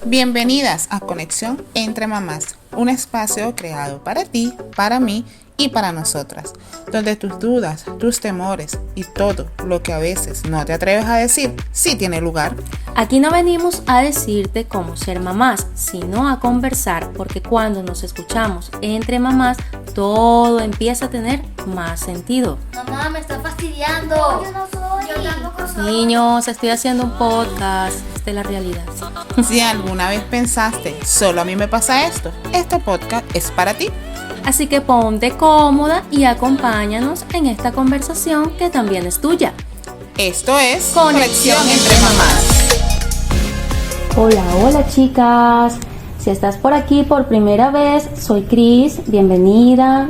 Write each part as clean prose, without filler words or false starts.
Bienvenidas a Conexión entre Mamás, un espacio creado para ti, para mí y para nosotras, donde tus dudas, tus temores y todo lo que a veces no te atreves a decir, sí tiene lugar. Aquí no venimos a decirte cómo ser mamás, sino a conversar, porque cuando nos escuchamos entre mamás, todo empieza a tener más sentido. Mamá, me está fastidiando. Yo no soy. Yo tampoco soy. Niños, estoy haciendo un podcast, esta es la realidad. Si alguna vez pensaste, solo a mí me pasa esto, este podcast es para ti. Así que ponte cómoda y acompáñanos en esta conversación que también es tuya. Esto es Conexión entre Mamás. Hola chicas. Si estás por aquí por primera vez, soy Cris, bienvenida.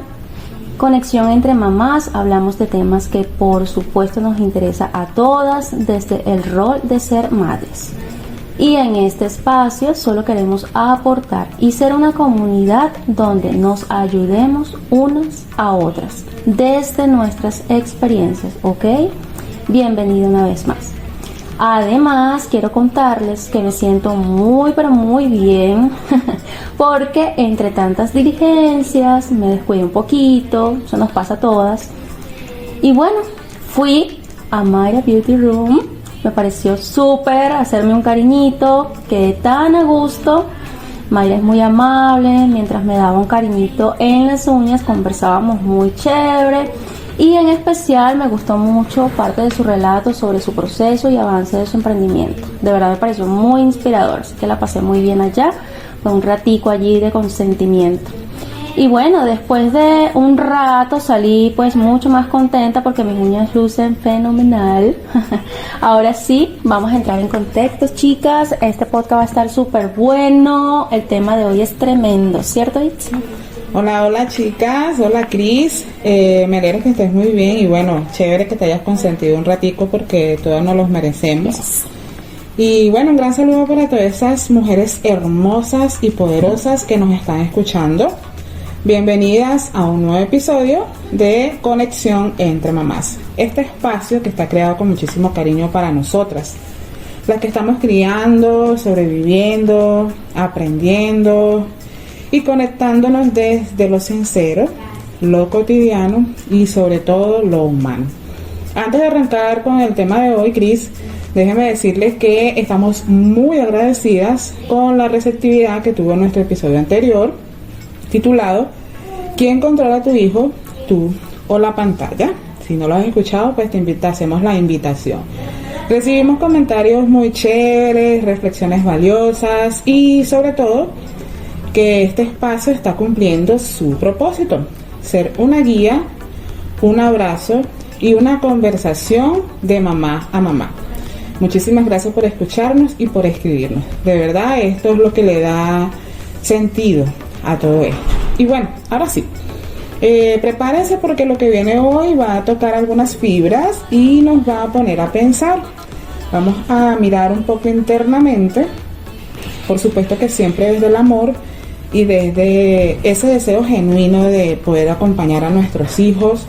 Conexión entre mamás, hablamos de temas que por supuesto nos interesa a todas desde el rol de ser madres. Y en este espacio solo queremos aportar y ser una comunidad donde nos ayudemos unas a otras desde nuestras experiencias, ¿ok? Bienvenida una vez más. Además, quiero contarles que me siento muy pero muy bien porque entre tantas diligencias me descuidé un poquito, eso nos pasa a todas. Y bueno, fui a Mayra Beauty Room, me pareció súper hacerme un cariñito, quedé tan a gusto. Mayra es muy amable, mientras me daba un cariñito en las uñas conversábamos muy chévere. Y en especial me gustó mucho parte de su relato sobre su proceso y avance de su emprendimiento. De verdad me pareció muy inspirador, así que la pasé muy bien allá. Fue un ratico allí de consentimiento. Y bueno, después de un rato salí pues mucho más contenta porque mis uñas lucen fenomenal. Ahora sí, vamos a entrar en contexto, chicas. Este podcast va a estar súper bueno. El tema de hoy es tremendo, ¿cierto, Itzi? Hola chicas, hola Cris, me alegro que estés muy bien y bueno, chévere que te hayas consentido un ratico porque todas nos los merecemos. Yes. Y bueno, un gran saludo para todas esas mujeres hermosas y poderosas que nos están escuchando. Bienvenidas a un nuevo episodio de Conexión entre Mamás, este espacio que está creado con muchísimo cariño para nosotras, las que estamos criando, sobreviviendo, aprendiendo y conectándonos desde lo sincero, lo cotidiano y sobre todo lo humano. Antes de arrancar con el tema de hoy, Cris, déjenme decirles que estamos muy agradecidas con la receptividad que tuvo nuestro episodio anterior, titulado ¿Quién controla a tu hijo, tú o la pantalla? Si no lo has escuchado, pues hacemos la invitación. Recibimos comentarios muy chéveres, reflexiones valiosas y sobre todo que este espacio está cumpliendo su propósito, ser una guía, un abrazo y una conversación de mamá a mamá. Muchísimas gracias por escucharnos y por escribirnos. De verdad, esto es lo que le da sentido a todo esto. Y bueno, ahora sí, prepárense porque lo que viene hoy va a tocar algunas fibras y nos va a poner a pensar. Vamos a mirar un poco internamente, por supuesto que siempre desde el amor y desde ese deseo genuino de poder acompañar a nuestros hijos,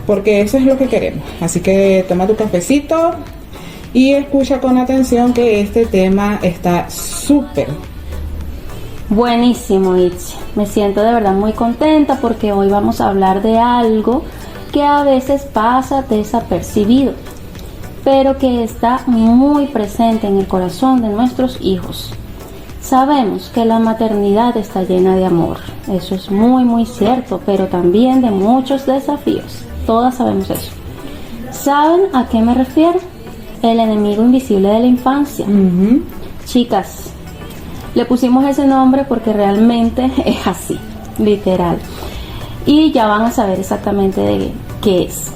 porque eso es lo que queremos. Así que toma tu cafecito y escucha con atención que este tema está súper Buenísimo, Itzi. Me siento de verdad muy contenta porque hoy vamos a hablar de algo que a veces pasa desapercibido, pero que está muy presente en el corazón de nuestros hijos. Sabemos que la maternidad está llena de amor, eso es muy cierto, pero también de muchos desafíos. Todas sabemos eso. ¿Saben a qué me refiero? El enemigo invisible de la infancia. Chicas, le pusimos ese nombre porque realmente es así, literal. Y ya van a saber exactamente de qué es.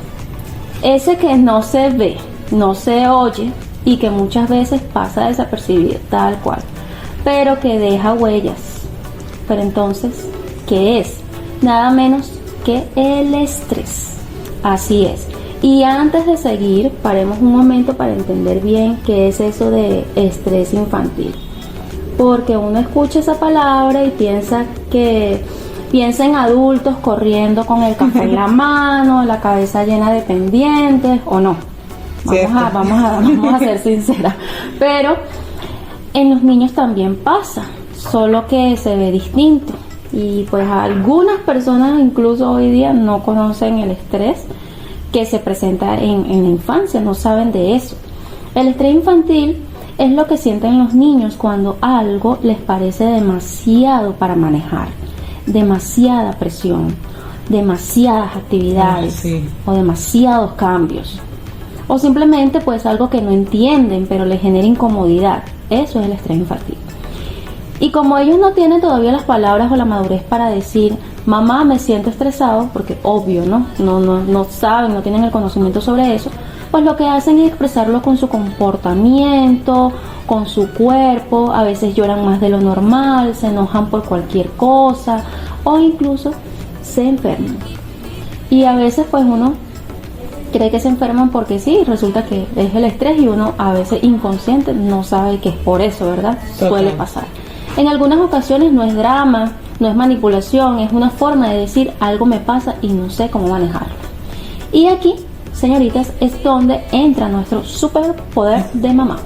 Ese que no se ve, no se oye y que muchas veces pasa desapercibido, tal cual, pero que deja huellas. Pero entonces, ¿qué es? Nada menos que el estrés. Así es. Y antes de seguir, paremos un momento para entender bien qué es eso de estrés infantil. Porque uno escucha esa palabra y piensa en adultos corriendo con el café en la mano, la cabeza llena de pendientes, o no. Vamos a ser sinceras. Pero En los niños también pasa, solo que se ve distinto. Y pues algunas personas incluso hoy día no conocen el estrés que se presenta en la infancia, no saben de eso. El estrés infantil es lo que sienten los niños cuando algo les parece demasiado para manejar, demasiada presión, demasiadas actividades o demasiados cambios. O simplemente pues algo que no entienden pero les genera incomodidad. Eso es el estrés infantil. Y como ellos no tienen todavía las palabras o la madurez para decir, mamá, me siento estresado, porque obvio, no saben, no tienen el conocimiento sobre eso, pues lo que hacen es expresarlo con su comportamiento, con su cuerpo. A veces lloran más de lo normal, se enojan por cualquier cosa o incluso se enferman. Y a veces pues uno cree que se enferman porque sí, resulta que es el estrés y uno a veces inconsciente no sabe que es por eso, ¿verdad? Total. Suele pasar. En algunas ocasiones no es drama, no es manipulación, es una forma de decir algo me pasa y no sé cómo manejarlo. Y aquí, señoritas, es donde entra nuestro superpoder de mamá,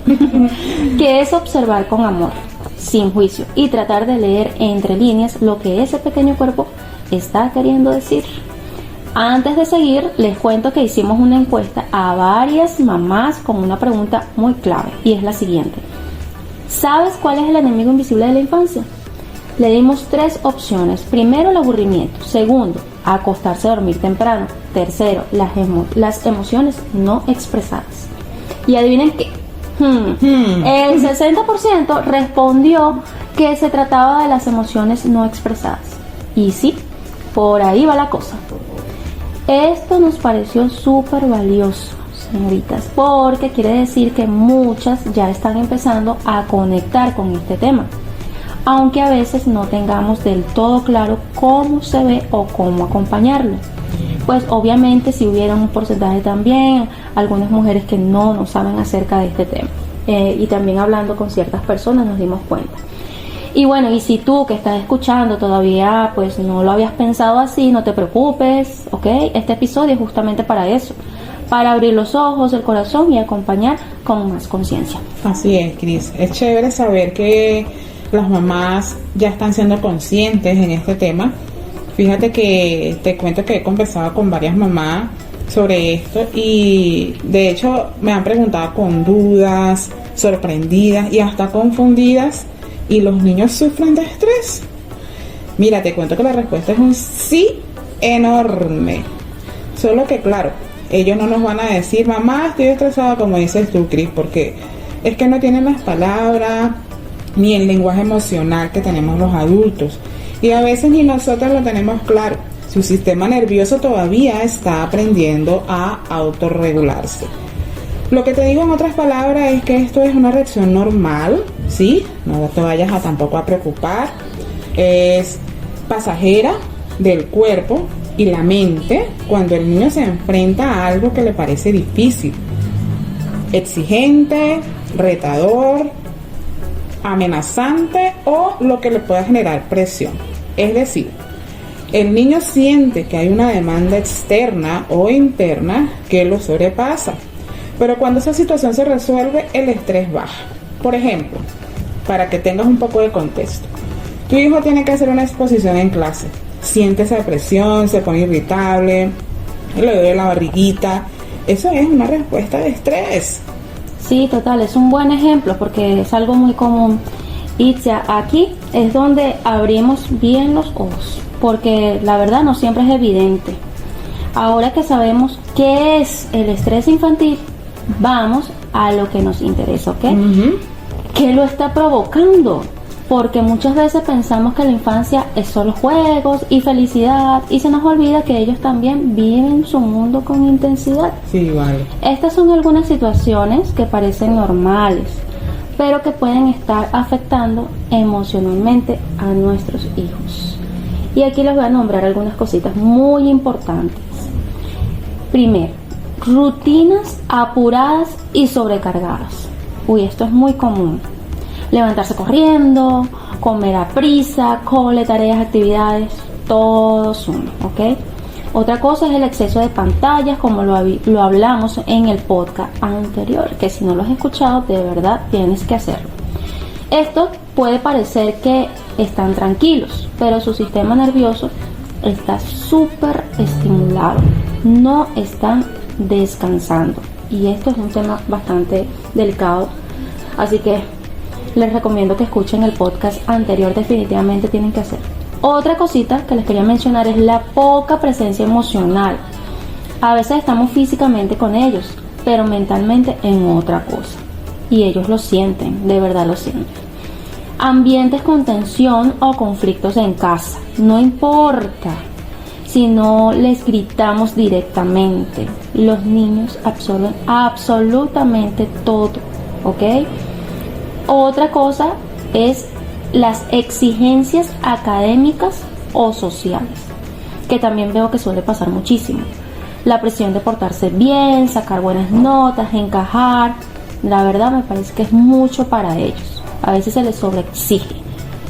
que es observar con amor, sin juicio, y tratar de leer entre líneas lo que ese pequeño cuerpo está queriendo decir. Antes de seguir, les cuento que hicimos una encuesta a varias mamás con una pregunta muy clave, y es la siguiente. ¿Sabes cuál es el enemigo invisible de la infancia? Le dimos 3 opciones. Primero, el aburrimiento. Segundo, acostarse a dormir temprano. Tercero, las emociones no expresadas. Y adivinen qué. El 60% respondió que se trataba de las emociones no expresadas. Y sí, por ahí va la cosa. Esto nos pareció súper valioso, señoritas, porque quiere decir que muchas ya están empezando a conectar con este tema, aunque a veces no tengamos del todo claro cómo se ve o cómo acompañarlo. Pues obviamente si hubiera un porcentaje también, algunas mujeres que no saben acerca de este tema, y también hablando con ciertas personas nos dimos cuenta. Y bueno, y si tú que estás escuchando todavía pues no lo habías pensado así, no te preocupes, ¿ok? Este episodio es justamente para eso, para abrir los ojos, el corazón y acompañar con más conciencia. Así es, Cris. Es chévere saber que las mamás ya están siendo conscientes en este tema. Fíjate que te cuento que he conversado con varias mamás sobre esto y de hecho me han preguntado con dudas, sorprendidas y hasta confundidas. ¿Y los niños sufren de estrés? Mira, te cuento que la respuesta es un sí enorme. Solo que claro, ellos no nos van a decir, mamá, estoy estresada, como dices tú, Cris, porque es que no tienen las palabras ni el lenguaje emocional que tenemos los adultos. Y a veces ni nosotros lo tenemos claro. Su sistema nervioso todavía está aprendiendo a autorregularse. Lo que te digo en otras palabras es que esto es una reacción normal, ¿sí? No te vayas tampoco a preocupar. Es pasajera del cuerpo y la mente cuando el niño se enfrenta a algo que le parece difícil, exigente, retador, amenazante o lo que le pueda generar presión. Es decir, el niño siente que hay una demanda externa o interna que lo sobrepasa. Pero cuando esa situación se resuelve, el estrés baja. Por ejemplo, para que tengas un poco de contexto, tu hijo tiene que hacer una exposición en clase. Siente esa presión, se pone irritable, le duele la barriguita. Eso es una respuesta de estrés. Sí, total, es un buen ejemplo porque es algo muy común. Y aquí es donde abrimos bien los ojos, porque la verdad no siempre es evidente. Ahora que sabemos qué es el estrés infantil, vamos a lo que nos interesa, ¿ok? ¿Qué lo está provocando? Porque muchas veces pensamos que la infancia es solo juegos y felicidad y se nos olvida que ellos también viven su mundo con intensidad. Sí, vale. Estas son algunas situaciones que parecen normales, pero que pueden estar afectando emocionalmente a nuestros hijos. Y aquí les voy a nombrar algunas cositas muy importantes. Primero, rutinas apuradas y sobrecargadas. Uy, esto es muy común. Levantarse corriendo, comer a prisa, cole, tareas, actividades, todo suma, ¿ok? Otra cosa es el exceso de pantallas, como lo hablamos en el podcast anterior, que si no lo has escuchado, de verdad tienes que hacerlo. Esto puede parecer que están tranquilos, pero su sistema nervioso está súper estimulado, no están descansando, y esto es un tema bastante delicado, así que les recomiendo que escuchen el podcast anterior, definitivamente tienen que hacer. Otra cosita que les quería mencionar es la poca presencia emocional. A veces estamos físicamente con ellos, pero mentalmente en otra cosa, y ellos lo sienten, de verdad lo sienten. Ambientes con tensión o conflictos en casa, no importa si no les gritamos directamente, los niños absorben absolutamente todo, ¿ok? Otra cosa es las exigencias académicas o sociales, que también veo que suele pasar muchísimo. La presión de portarse bien, sacar buenas notas, encajar, la verdad me parece que es mucho para ellos. A veces se les sobreexige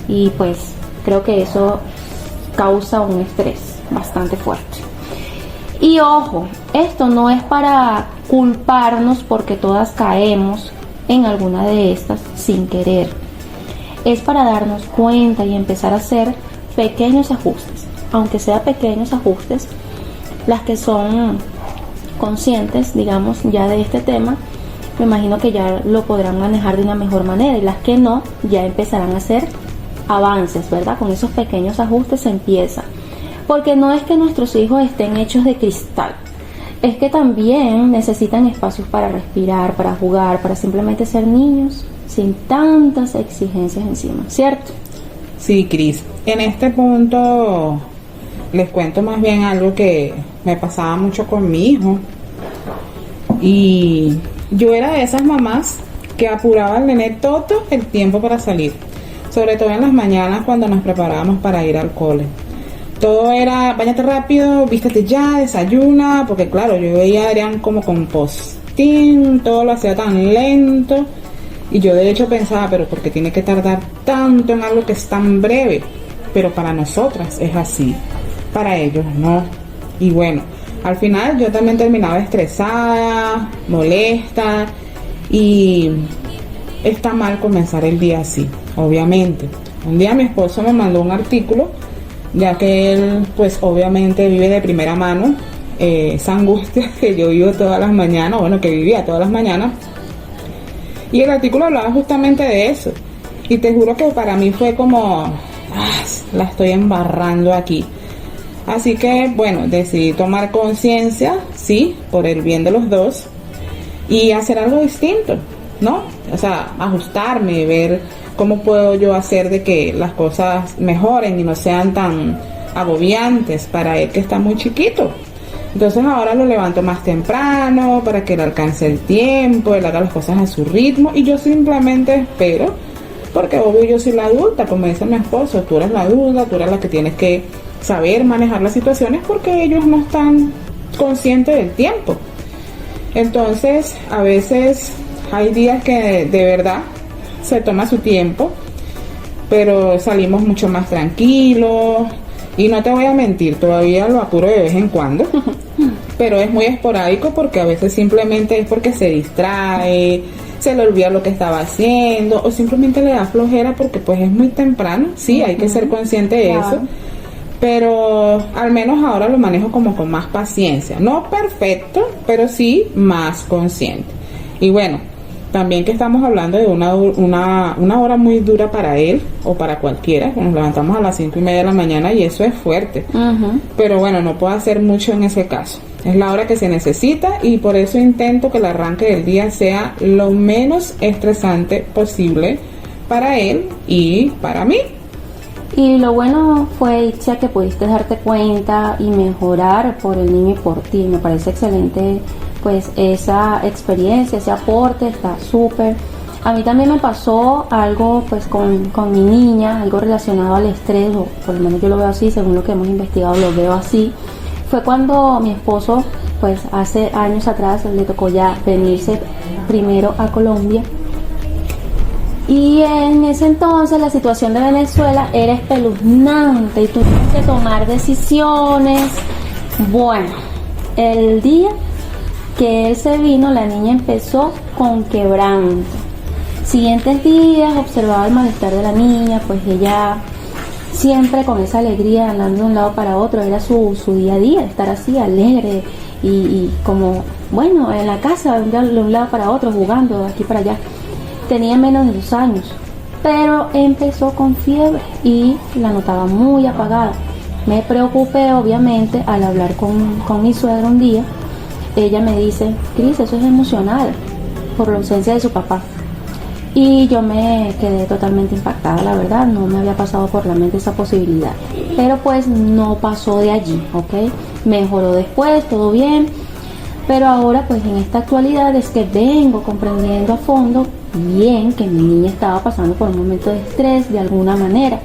y pues creo que eso causa un estrés bastante fuerte. Y ojo, esto no es para culparnos porque todas caemos en alguna de estas sin querer. Es para darnos cuenta y empezar a hacer pequeños ajustes. Aunque sea pequeños ajustes, las que son conscientes, digamos, ya de este tema, me imagino que ya lo podrán manejar de una mejor manera, y las que no, ya empezarán a hacer avances, ¿verdad? Con esos pequeños ajustes se empieza. Porque no es que nuestros hijos estén hechos de cristal, es que también necesitan espacios para respirar, para jugar, para simplemente ser niños sin tantas exigencias encima, ¿cierto? Sí, Cris. En este punto les cuento más bien algo que me pasaba mucho con mi hijo. Y yo era de esas mamás que apuraba al nené todo el tiempo para salir, sobre todo en las mañanas cuando nos preparábamos para ir al cole. Todo era, báñate rápido, vístete ya, desayuna, porque claro, yo veía a Adrián como con postín, todo lo hacía tan lento, y yo de hecho pensaba, pero ¿por qué tiene que tardar tanto en algo que es tan breve? Pero para nosotras es así, para ellos no. Y bueno, al final yo también terminaba estresada, molesta, y está mal comenzar el día así, obviamente. Un día mi esposo me mandó un artículo, ya que él pues obviamente vive de primera mano esa angustia que yo vivo todas las mañanas, bueno, que vivía todas las mañanas, y el artículo hablaba justamente de eso, y te juro que para mí fue como, la estoy embarrando aquí. Así que bueno, decidí tomar conciencia, sí, por el bien de los dos, y hacer algo distinto, ¿no? O sea, ajustarme, ver cómo puedo yo hacer de que las cosas mejoren y no sean tan agobiantes para él, que está muy chiquito. Entonces ahora lo levanto más temprano para que él alcance el tiempo, él haga las cosas a su ritmo, y yo simplemente espero, porque obvio yo soy la adulta, como dice mi esposo, tú eres la adulta, tú eres la que tienes que saber manejar las situaciones, porque ellos no están conscientes del tiempo. Entonces a veces hay días que de verdad se toma su tiempo, pero salimos mucho más tranquilos, y no te voy a mentir, todavía lo apuro de vez en cuando, pero es muy esporádico, porque a veces simplemente es porque se distrae, se le olvida lo que estaba haciendo, o simplemente le da flojera porque pues es muy temprano. Sí, hay que ser consciente de eso, pero al menos ahora lo manejo como con más paciencia, no perfecto, pero sí más consciente. Y bueno, también que estamos hablando de una hora muy dura para él o para cualquiera, nos levantamos a las 5:30 de la mañana y eso es fuerte. Pero bueno, no puedo hacer mucho en ese caso. Es la hora que se necesita, y por eso intento que el arranque del día sea lo menos estresante posible para él y para mí. Y lo bueno fue, Itzia, que pudiste darte cuenta y mejorar por el niño y por ti. Me parece excelente pues esa experiencia, ese aporte, está súper. A mí también me pasó algo pues con mi niña, algo relacionado al estrés, o por lo menos yo lo veo así, según lo que hemos investigado lo veo así. Fue cuando mi esposo, pues hace años atrás, le tocó ya venirse primero a Colombia. Y en ese entonces la situación de Venezuela era espeluznante y tuvimos que tomar decisiones. Bueno, el día que él se vino, la niña empezó con quebranto. Siguientes días observaba el malestar de la niña, pues ella siempre con esa alegría andando de un lado para otro, era su día a día, estar así alegre y como, bueno, en la casa de un lado para otro, jugando de aquí para allá. Tenía menos de 2 años, pero empezó con fiebre y la notaba muy apagada. Me preocupé obviamente al hablar con mi suegra un día. Ella me dice: Cris, eso es emocional por la ausencia de su papá. Y yo me quedé totalmente impactada, la verdad, no me había pasado por la mente esa posibilidad. Pero pues no pasó de allí, ¿ok? Mejoró después, todo bien. Pero ahora pues en esta actualidad es que vengo comprendiendo a fondo bien que mi niña estaba pasando por un momento de estrés de alguna manera.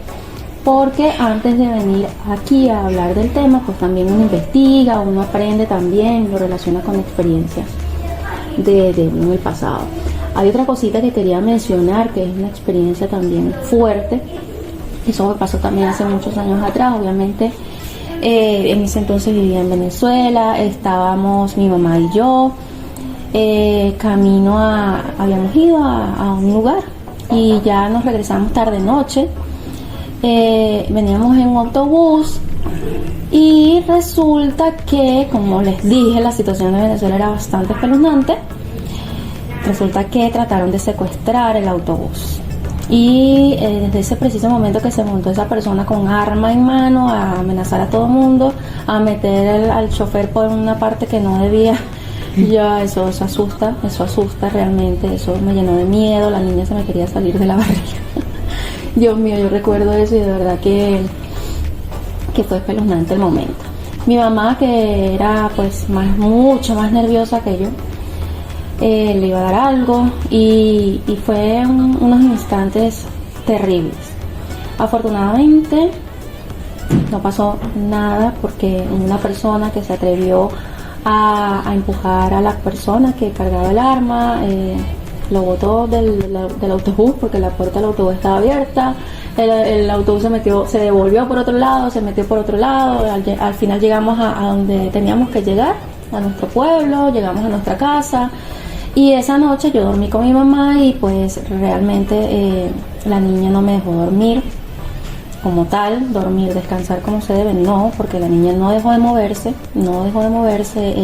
Porque antes de venir aquí a hablar del tema, pues también uno investiga, uno aprende también, lo relaciona con experiencias de uno del pasado. Hay otra cosita que quería mencionar, que es una experiencia también fuerte. Eso me pasó también hace muchos años atrás, obviamente. En ese entonces vivía en Venezuela, estábamos mi mamá y yo, habíamos ido a un lugar y ya nos regresamos tarde noche. Veníamos en un autobús y resulta que, como les dije, la situación de Venezuela era bastante espeluznante. Resulta que trataron de secuestrar el autobús y desde ese preciso momento que se montó esa persona con arma en mano a amenazar a todo el mundo, a meter al chofer por una parte que no debía, ya eso asusta realmente, eso me llenó de miedo, la niña se me quería salir de la barriga. Dios mío, yo recuerdo eso y de verdad que fue espeluznante el momento. Mi mamá, que era pues mucho más nerviosa que yo, le iba a dar algo y fue unos instantes terribles. Afortunadamente no pasó nada porque una persona que se atrevió a empujar a la persona que cargaba el arma lo botó del autobús porque la puerta del autobús estaba abierta. El autobús se devolvió por otro lado, se metió por otro lado. Al final llegamos a donde teníamos que llegar, a nuestro pueblo, llegamos a nuestra casa. Y esa noche yo dormí con mi mamá y pues realmente la niña no me dejó dormir como tal, descansar como se debe, no, porque la niña no dejó de moverse,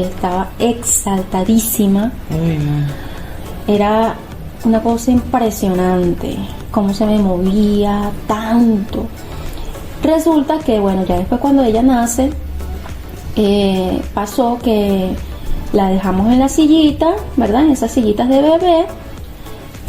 estaba exaltadísima. Uy, no. Era una cosa impresionante, cómo se me movía tanto. Resulta que bueno, ya después cuando ella nace, pasó que la dejamos en la sillita, ¿verdad? En esas sillitas de bebé.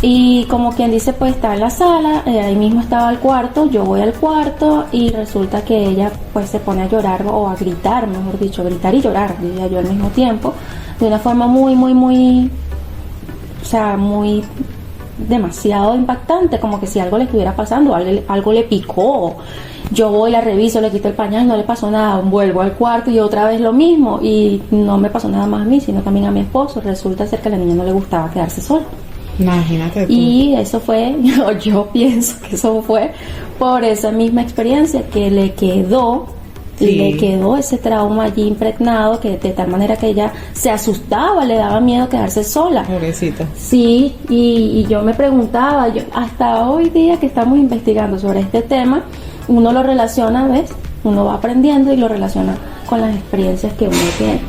Y como quien dice, pues está en la sala, ahí mismo estaba el cuarto, yo voy al cuarto y resulta que ella pues se pone a llorar o a gritar, mejor dicho, gritar y llorar, diría yo al mismo tiempo, de una forma muy, demasiado impactante, como que si algo le estuviera pasando, algo le picó. Yo voy, la reviso, le quito el pañal, no le pasó nada, vuelvo al cuarto y otra vez lo mismo, y no me pasó nada más a mí, sino también a mi esposo. Resulta ser que a la niña no le gustaba quedarse sola. Imagínate tú. Y eso fue, yo pienso que eso fue por esa misma experiencia que le quedó ese trauma allí impregnado, que de tal manera que ella se asustaba, le daba miedo quedarse sola. Pobrecita. Sí, y yo me preguntaba, hasta hoy día que estamos investigando sobre este tema, uno lo relaciona, ¿ves? Uno va aprendiendo y lo relaciona con las experiencias que uno tiene.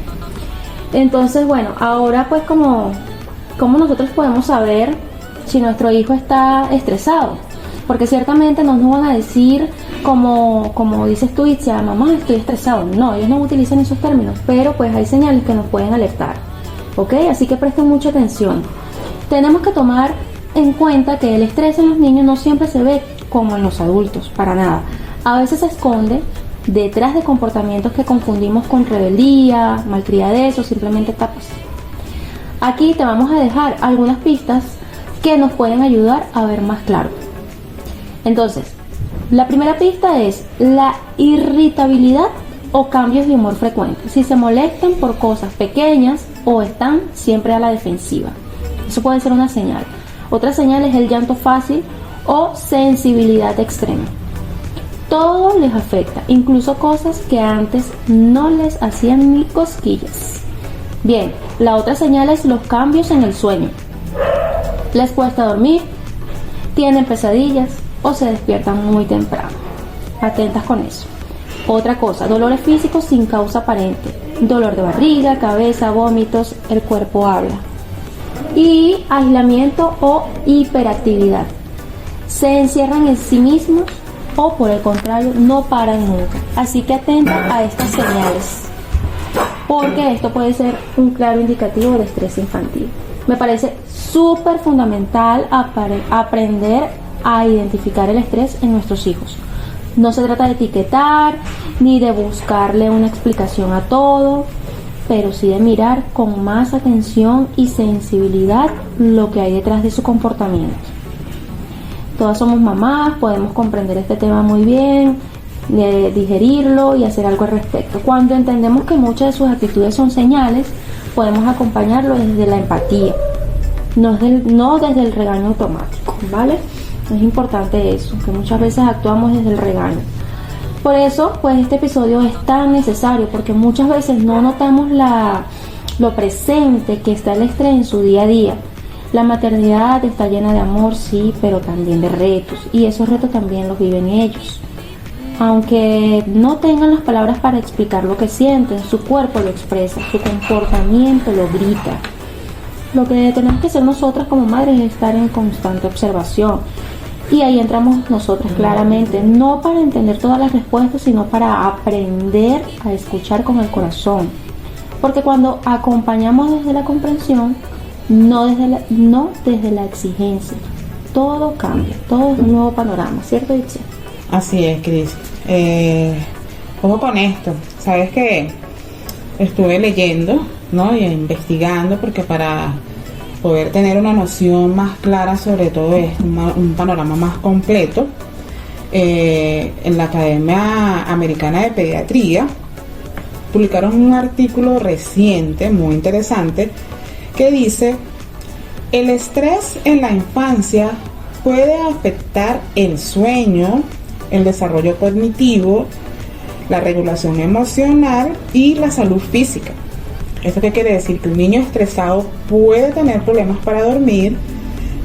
Entonces, bueno, ahora pues ¿cómo nosotros podemos saber si nuestro hijo está estresado? Porque ciertamente no nos van a decir como dices tú, Itzia, mamá, estoy estresado. No, ellos no utilizan esos términos, pero pues hay señales que nos pueden alertar, ¿ok? Así que presten mucha atención. Tenemos que tomar en cuenta que el estrés en los niños no siempre se ve como en los adultos, para nada. A veces se esconde detrás de comportamientos que confundimos con rebeldía, malcriadez o simplemente tapas. Aquí te vamos a dejar algunas pistas que nos pueden ayudar a ver más claro. Entonces, la primera pista es la irritabilidad o cambios de humor frecuentes. Si se molestan por cosas pequeñas o están siempre a la defensiva. Eso puede ser una señal. Otra señal es el llanto fácil o sensibilidad extrema. Todo les afecta, incluso cosas que antes no les hacían ni cosquillas. Bien, la otra señal es los cambios en el sueño. Les cuesta dormir, tienen pesadillas o se despiertan muy temprano. Atentas con eso. Otra cosa, dolores físicos sin causa aparente, dolor de barriga, cabeza, vómitos, el cuerpo habla. Y aislamiento o hiperactividad. Se encierran en sí mismos o por el contrario no paran nunca. Así que atenta a estas señales, porque esto puede ser un claro indicativo de estrés infantil. Me parece súper fundamental aprender a identificar el estrés en nuestros hijos. No se trata de etiquetar ni de buscarle una explicación a todo, pero sí de mirar con más atención y sensibilidad lo que hay detrás de su comportamiento. Todas somos mamás, podemos comprender este tema muy bien, digerirlo y hacer algo al respecto. Cuando entendemos que muchas de sus actitudes son señales, podemos acompañarlo desde la empatía, no desde el regaño automático, ¿vale? Es importante eso, que muchas veces actuamos desde el regaño. Por eso, pues este episodio es tan necesario, porque muchas veces no notamos lo presente que está el estrés en su día a día. La maternidad está llena de amor, sí, pero también de retos, y esos retos también los viven ellos. Aunque no tengan las palabras para explicar lo que sienten, su cuerpo lo expresa, su comportamiento lo grita. Lo que tenemos que hacer nosotras como madres es estar en constante observación. Y ahí entramos nosotras claramente, no para entender todas las respuestas, sino para aprender a escuchar con el corazón. Porque cuando acompañamos desde la comprensión, no desde la exigencia, todo cambia, todo es un nuevo panorama, ¿cierto, Itzel? Así es, Cris. Ojo con esto. Sabes que estuve leyendo, ¿no? Y investigando, porque para poder tener una noción más clara sobre todo esto, un panorama más completo, en la Academia Americana de Pediatría publicaron un artículo reciente muy interesante que dice: el estrés en la infancia puede afectar el sueño, el desarrollo cognitivo, la regulación emocional y la salud física. ¿Esto qué quiere decir? Que un niño estresado puede tener problemas para dormir,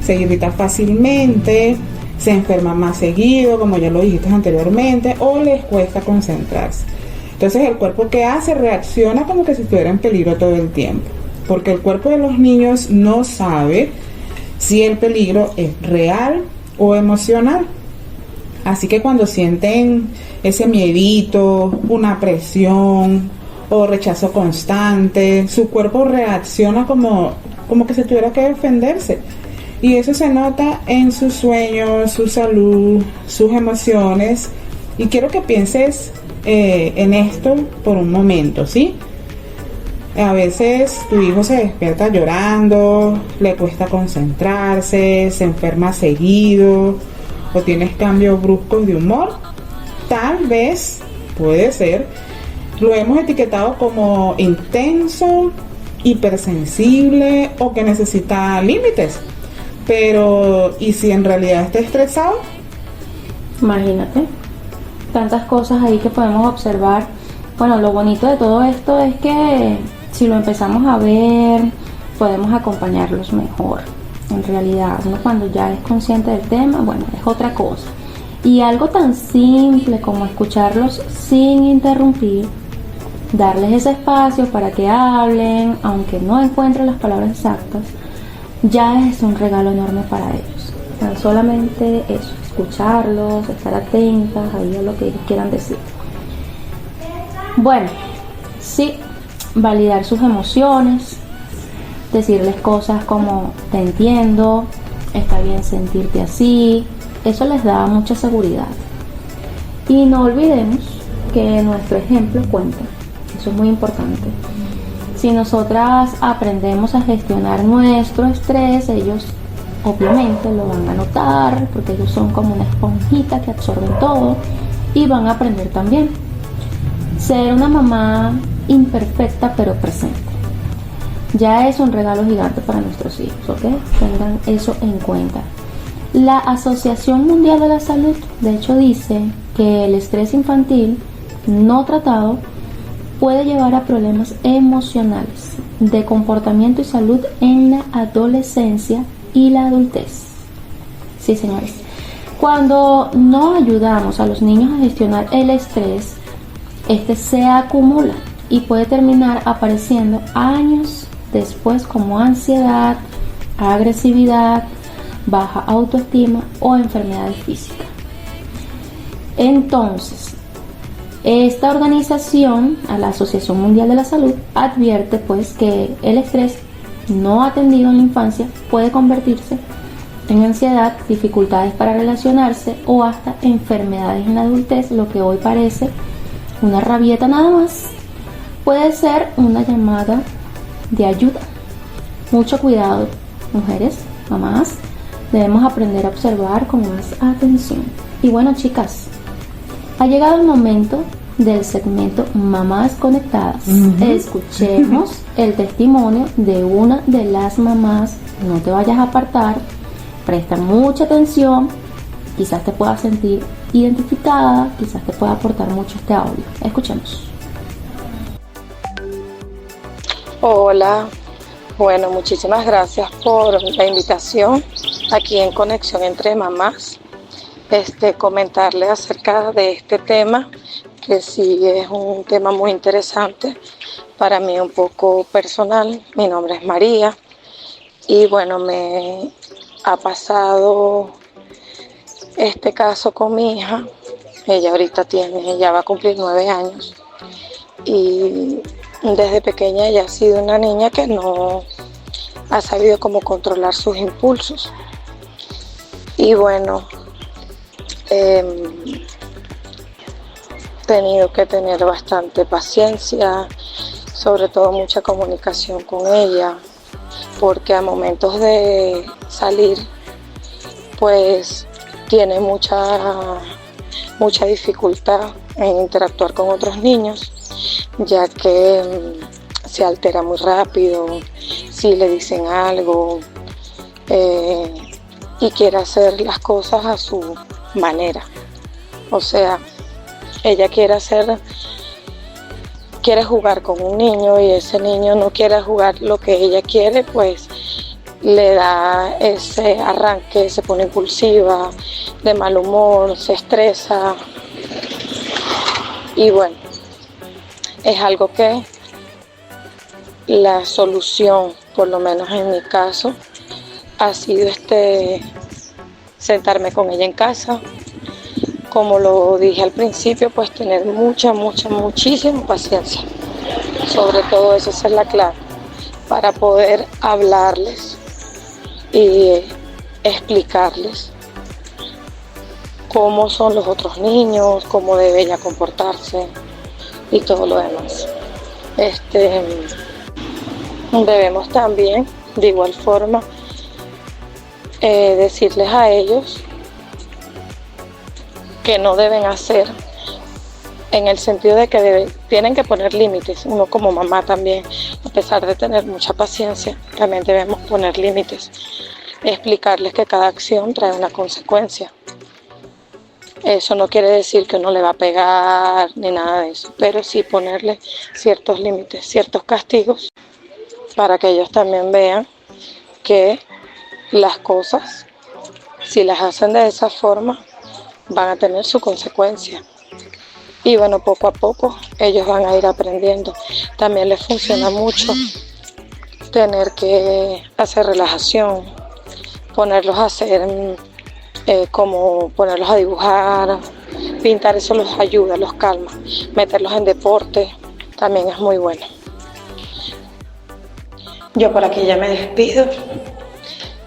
se irrita fácilmente, se enferma más seguido, como ya lo dijiste anteriormente, o les cuesta concentrarse. Entonces el cuerpo, ¿qué hace? Reacciona como que si estuviera en peligro todo el tiempo, porque el cuerpo de los niños no sabe si el peligro es real o emocional. Así que cuando sienten ese miedito, una presión o rechazo constante, su cuerpo reacciona como que se tuviera que defenderse. Y eso se nota en sus sueños, su salud, sus emociones. Y quiero que pienses en esto por un momento, ¿sí? A veces tu hijo se despierta llorando, le cuesta concentrarse, se enferma seguido, o tienes cambios bruscos de humor. Tal vez, puede ser, lo hemos etiquetado como intenso, hipersensible o que necesita límites. Pero, ¿y si en realidad está estresado? Imagínate, tantas cosas ahí que podemos observar. Bueno, lo bonito de todo esto es que si lo empezamos a ver, podemos acompañarlos mejor. En realidad, uno cuando ya es consciente del tema, bueno, es otra cosa. Y algo tan simple como escucharlos sin interrumpir, darles ese espacio para que hablen, aunque no encuentren las palabras exactas, ya es un regalo enorme para ellos. Tan solamente eso, escucharlos, estar atentas ahí a lo que ellos quieran decir. Bueno, sí, validar sus emociones, decirles cosas como te entiendo, está bien sentirte así, eso les da mucha seguridad. Y no olvidemos que nuestro ejemplo cuenta, eso es muy importante. Si nosotras aprendemos a gestionar nuestro estrés, ellos obviamente lo van a notar, porque ellos son como una esponjita que absorben todo y van a aprender también. Ser una mamá imperfecta pero presente ya es un regalo gigante para nuestros hijos, ¿ok? Tengan eso en cuenta. La Asociación Mundial de la Salud, de hecho, dice que el estrés infantil no tratado puede llevar a problemas emocionales, de comportamiento y salud en la adolescencia y la adultez. Sí, señores. Cuando no ayudamos a los niños a gestionar el estrés, este se acumula y puede terminar apareciendo años después como ansiedad, agresividad, baja autoestima o enfermedades físicas. Entonces, esta organización, a la Asociación Mundial de la Salud, advierte pues que el estrés no atendido en la infancia puede convertirse en ansiedad, dificultades para relacionarse o hasta enfermedades en la adultez. Lo que hoy parece una rabieta nada más puede ser una llamada de ayuda. Mucho cuidado, mujeres, mamás, debemos aprender a observar con más atención. Y bueno, chicas, ha llegado el momento del segmento Mamás Conectadas. Escuchemos el testimonio de una de las mamás. No te vayas a apartar, presta mucha atención, quizás te puedas sentir identificada, quizás te pueda aportar mucho este audio. Escuchemos. Hola, bueno, muchísimas gracias por la invitación aquí en Conexión Entre Mamás. Comentarles acerca de este tema, que sí es un tema muy interesante, para mí un poco personal. Mi nombre es María y bueno, me ha pasado este caso con mi hija. Ella ahorita ya va a cumplir 9 años y desde pequeña ella ha sido una niña que no ha sabido cómo controlar sus impulsos. Y bueno, he tenido que tener bastante paciencia, sobre todo mucha comunicación con ella, porque a momentos de salir pues tiene mucha dificultad en interactuar con otros niños, ya que se altera muy rápido si le dicen algo y quiere hacer las cosas a su manera. O sea, ella quiere jugar con un niño y ese niño no quiere jugar lo que ella quiere, pues le da ese arranque, se pone impulsiva, de mal humor, se estresa. Y bueno, es algo que la solución, por lo menos en mi caso, ha sido sentarme con ella en casa. Como lo dije al principio, pues tener muchísima paciencia. Sobre todo eso, esa es la clave, para poder hablarles y explicarles cómo son los otros niños, cómo debe ella comportarse y todo lo demás. Debemos también, de igual forma, decirles a ellos que no deben hacer, en el sentido de que tienen que poner límites. Uno como mamá también, a pesar de tener mucha paciencia, también debemos poner límites, explicarles que cada acción trae una consecuencia. Eso no quiere decir que uno le va a pegar ni nada de eso, pero sí ponerle ciertos límites, ciertos castigos, para que ellos también vean que las cosas, si las hacen de esa forma, van a tener su consecuencia. Y bueno, poco a poco ellos van a ir aprendiendo. También les funciona mucho tener que hacer relajación, ponerlos a hacer como ponerlos a dibujar, pintar. Eso los ayuda, los calma. Meterlos en deporte también es muy bueno. Yo por aquí ya me despido.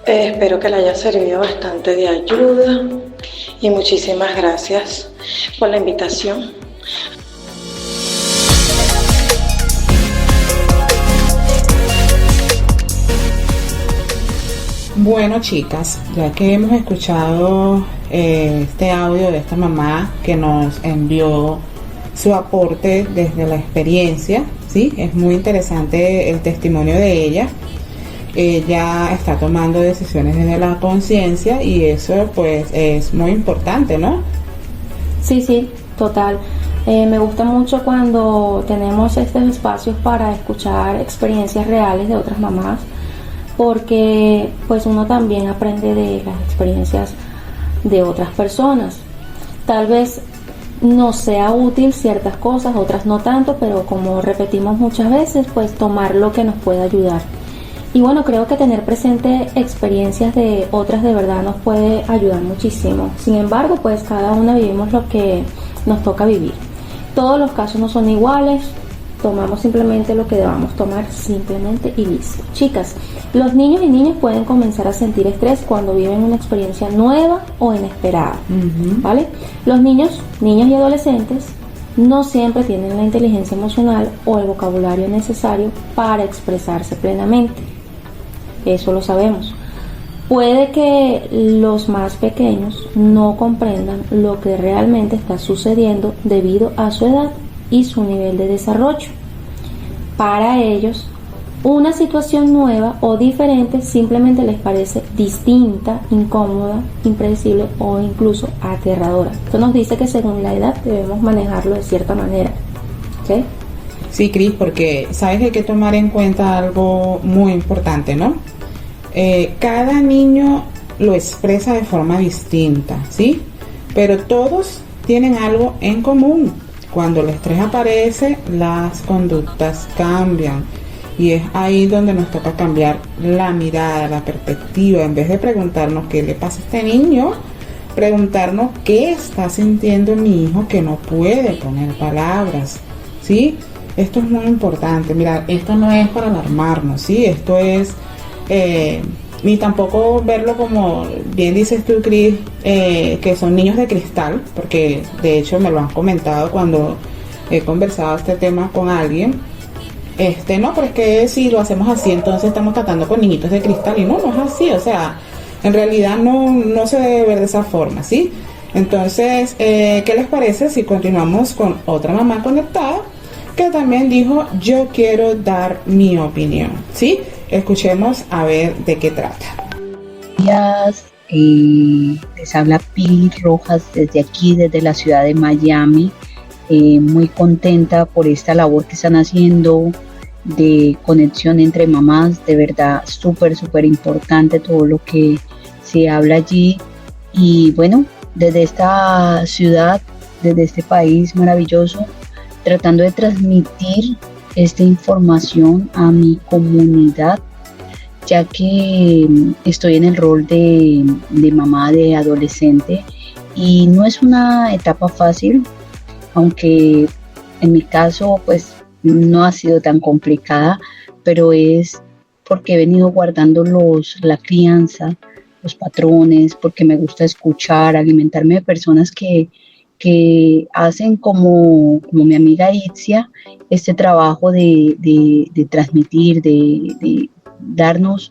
Espero que le haya servido bastante de ayuda y muchísimas gracias por la invitación. Bueno, chicas, ya que hemos escuchado este audio de esta mamá que nos envió su aporte desde la experiencia, ¿sí? Es muy interesante el testimonio de ella. Ella está tomando decisiones desde la conciencia y eso pues es muy importante, ¿no? Sí, total. Me gusta mucho cuando tenemos estos espacios para escuchar experiencias reales de otras mamás, porque pues uno también aprende de las experiencias de otras personas. Tal vez nos sea útil ciertas cosas, otras no tanto, pero como repetimos muchas veces, pues tomar lo que nos pueda ayudar. Y bueno, creo que tener presente experiencias de otras de verdad nos puede ayudar muchísimo. Sin embargo, pues cada una vivimos lo que nos toca vivir. Todos los casos no son iguales, tomamos simplemente lo que debamos tomar simplemente y listo. Chicas, los niños y niñas pueden comenzar a sentir estrés cuando viven una experiencia nueva o inesperada, ¿vale? Los niños y adolescentes no siempre tienen la inteligencia emocional o el vocabulario necesario para expresarse plenamente. Eso lo sabemos. Puede que los más pequeños no comprendan lo que realmente está sucediendo debido a su edad y su nivel de desarrollo. Para ellos, una situación nueva o diferente simplemente les parece distinta, incómoda, impredecible o incluso aterradora. Esto nos dice que según la edad debemos manejarlo de cierta manera. ¿Sí? Sí, Cris, porque sabes que hay que tomar en cuenta algo muy importante, ¿no? Cada niño lo expresa de forma distinta, ¿sí? Pero todos tienen algo en común. Cuando el estrés aparece, las conductas cambian. Y es ahí donde nos toca cambiar la mirada, la perspectiva. En vez de preguntarnos qué le pasa a este niño, preguntarnos qué está sintiendo mi hijo que no puede poner palabras, ¿sí? Esto es muy importante. Mira, esto no es para alarmarnos, ¿sí? Esto es... ni tampoco verlo como bien dices tú, Cris, que son niños de cristal, porque de hecho me lo han comentado cuando he conversado este tema con alguien. No, pero es que si lo hacemos así, entonces estamos tratando con niñitos de cristal, y no es así. O sea, en realidad no se debe ver de esa forma, ¿sí? Entonces, ¿qué les parece si continuamos con otra mamá conectada que también dijo: yo quiero dar mi opinión, ¿sí? Escuchemos a ver de qué trata. Buenos días, les habla Pili Rojas desde aquí, desde la ciudad de Miami. Muy contenta por esta labor que están haciendo de conexión entre mamás. De verdad, súper importante todo lo que se habla allí. Y bueno, desde esta ciudad, desde este país maravilloso, tratando de transmitir esta información a mi comunidad, ya que estoy en el rol de mamá de adolescente, y no es una etapa fácil, aunque en mi caso pues no ha sido tan complicada, pero es porque he venido guardando la crianza, los patrones, porque me gusta escuchar, alimentarme de personas que hacen como mi amiga Itzia, este trabajo de transmitir, de darnos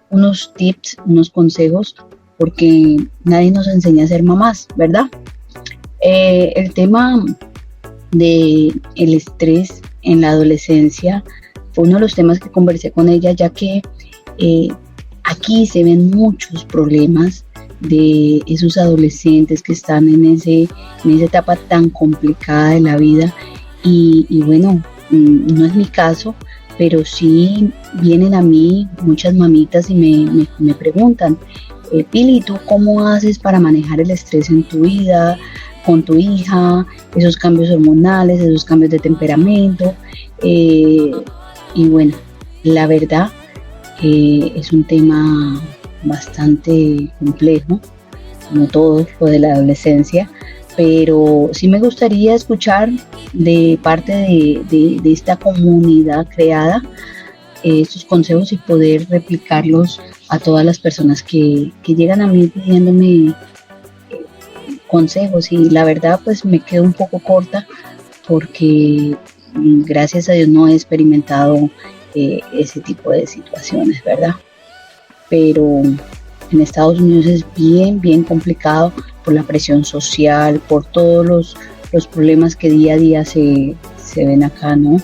unos tips, unos consejos, porque nadie nos enseña a ser mamás, ¿verdad? El tema del estrés en la adolescencia fue uno de los temas que conversé con ella, ya que aquí se ven muchos problemas de esos adolescentes que están en esa etapa tan complicada de la vida, y bueno, no es mi caso, pero sí vienen a mí muchas mamitas y me preguntan: Pili, ¿tú cómo haces para manejar el estrés en tu vida, con tu hija, esos cambios hormonales, esos cambios de temperamento? Y bueno, la verdad es un tema bastante complejo, como todo lo de la adolescencia, pero sí me gustaría escuchar de parte de esta comunidad creada estos consejos y poder replicarlos a todas las personas que llegan a mí pidiéndome consejos. Y la verdad pues me quedo un poco corta porque gracias a Dios no he experimentado ese tipo de situaciones, ¿verdad? Pero en Estados Unidos es bien complicado por la presión social, por todos los problemas que día a día se ven acá, ¿no?